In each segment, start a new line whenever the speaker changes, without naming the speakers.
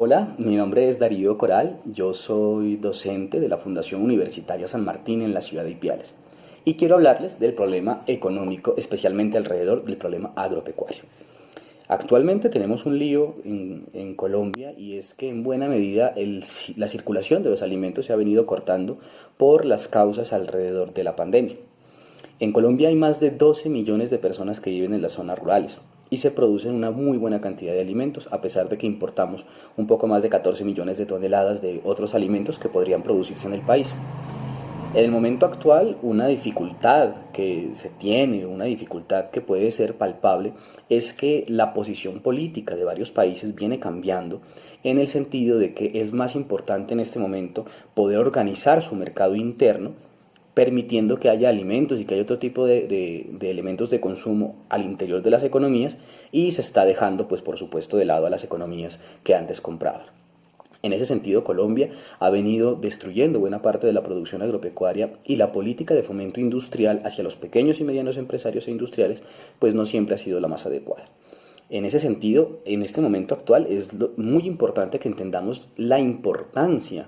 Hola, mi nombre es Darío Coral, yo soy docente de la Fundación Universitaria San Martín en la ciudad de Ipiales y quiero hablarles del problema económico, especialmente alrededor del problema agropecuario. Actualmente tenemos un lío en Colombia y es que en buena medida la circulación de los alimentos se ha venido cortando por las causas alrededor de la pandemia. En Colombia hay más de 12 millones de personas que viven en las zonas rurales y se producen una muy buena cantidad de alimentos, a pesar de que importamos un poco más de 14 millones de toneladas de otros alimentos que podrían producirse en el país. En el momento actual, una dificultad que se tiene, una dificultad que puede ser palpable, es que la posición política de varios países viene cambiando en el sentido de que es más importante en este momento poder organizar su mercado interno, permitiendo que haya alimentos y que haya otro tipo de elementos de consumo al interior de las economías, y se está dejando, pues por supuesto, de lado a las economías que antes compraban. En ese sentido, Colombia ha venido destruyendo buena parte de la producción agropecuaria y la política de fomento industrial hacia los pequeños y medianos empresarios e industriales, pues no siempre ha sido la más adecuada. En ese sentido, en este momento actual es muy importante que entendamos la importancia,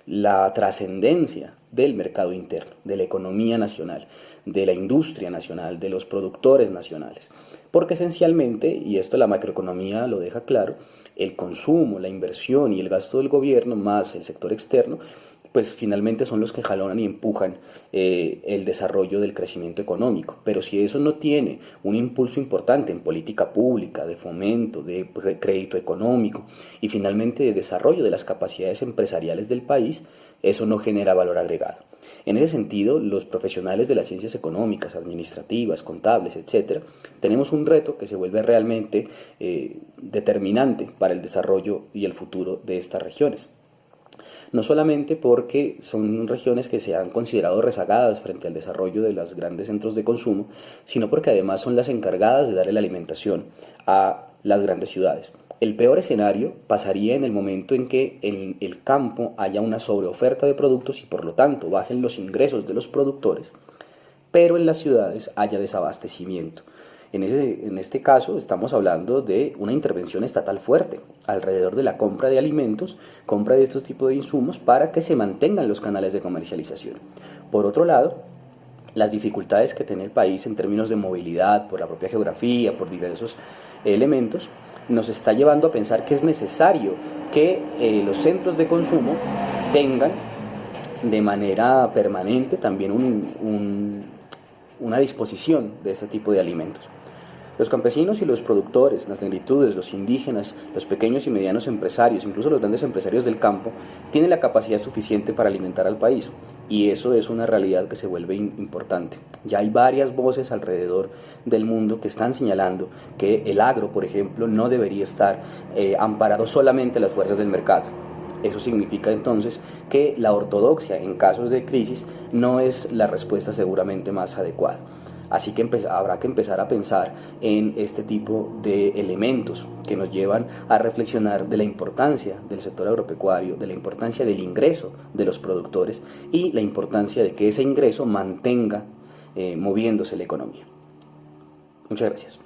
la trascendencia del mercado interno, de la economía nacional, de la industria nacional, de los productores nacionales. Porque esencialmente, y esto la macroeconomía lo deja claro, el consumo, la inversión y el gasto del gobierno más el sector externo, pues finalmente son los que jalonan y empujan el desarrollo del crecimiento económico. Pero si eso no tiene un impulso importante en política pública, de fomento, de crédito económico y finalmente de desarrollo de las capacidades empresariales del país, eso no genera valor agregado. En ese sentido, los profesionales de las ciencias económicas, administrativas, contables, etc., tenemos un reto que se vuelve realmente determinante para el desarrollo y el futuro de estas regiones. No solamente porque son regiones que se han considerado rezagadas frente al desarrollo de los grandes centros de consumo, sino porque además son las encargadas de darle la alimentación a las grandes ciudades. El peor escenario pasaría en el momento en que en el campo haya una sobreoferta de productos y por lo tanto bajen los ingresos de los productores, pero en las ciudades haya desabastecimiento. En este caso estamos hablando de una intervención estatal fuerte alrededor de la compra de alimentos, compra de estos tipos de insumos para que se mantengan los canales de comercialización. Por otro lado, las dificultades que tiene el país en términos de movilidad, por la propia geografía, por diversos elementos, nos está llevando a pensar que es necesario que los centros de consumo tengan de manera permanente también una disposición de este tipo de alimentos. Los campesinos y los productores, las negritudes, los indígenas, los pequeños y medianos empresarios, incluso los grandes empresarios del campo, tienen la capacidad suficiente para alimentar al país. Y eso es una realidad que se vuelve importante. Ya hay varias voces alrededor del mundo que están señalando que el agro, por ejemplo, no debería estar amparado solamente a las fuerzas del mercado. Eso significa entonces que la ortodoxia en casos de crisis no es la respuesta seguramente más adecuada. Así que habrá que empezar a pensar en este tipo de elementos que nos llevan a reflexionar de la importancia del sector agropecuario, de la importancia del ingreso de los productores y la importancia de que ese ingreso mantenga moviéndose la economía. Muchas gracias.